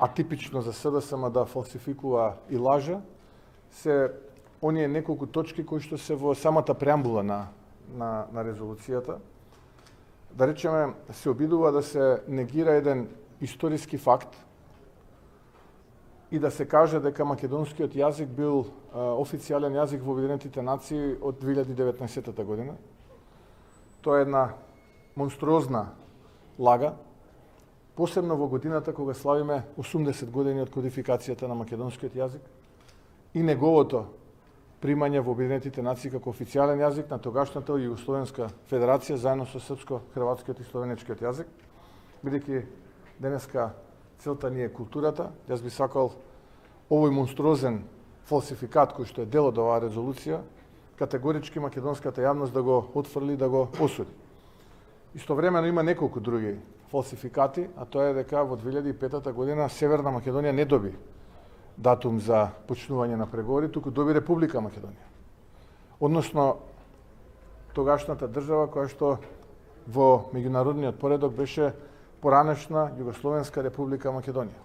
атипично за СДСМ да фалсификува и лаже, се оние неколку точки кои што се во самата преамбула на резолуцијата. Да речеме, се обидува да се негира еден историски факт и да се каже дека македонскиот јазик бил официјален јазик во Обединетите нации од 2019 година. Тоа е една монструозна лага, посебно во годината кога славиме 80 години од кодификацијата на македонскиот јазик и неговото примање во Обединетите нации како официјален јазик на тогашната Југословенска федерација заедно со српско-хрватскиот и словенечкиот јазик. Бидејќи денеска целта ни е културата, јас би сакал овој монструозен фалсификат кој што е дел од оваа резолуција, категорички македонската јавност да го отфрли, да го осуди. Истовремено има неколку други фалсификати, а тоа е дека во 2005 година Северна Македонија не доби датум за почнување на преговори, туку доби Република Македонија. Односно, тогашната држава која што во меѓународниот поредок беше поранешна Југословенска Република Македонија.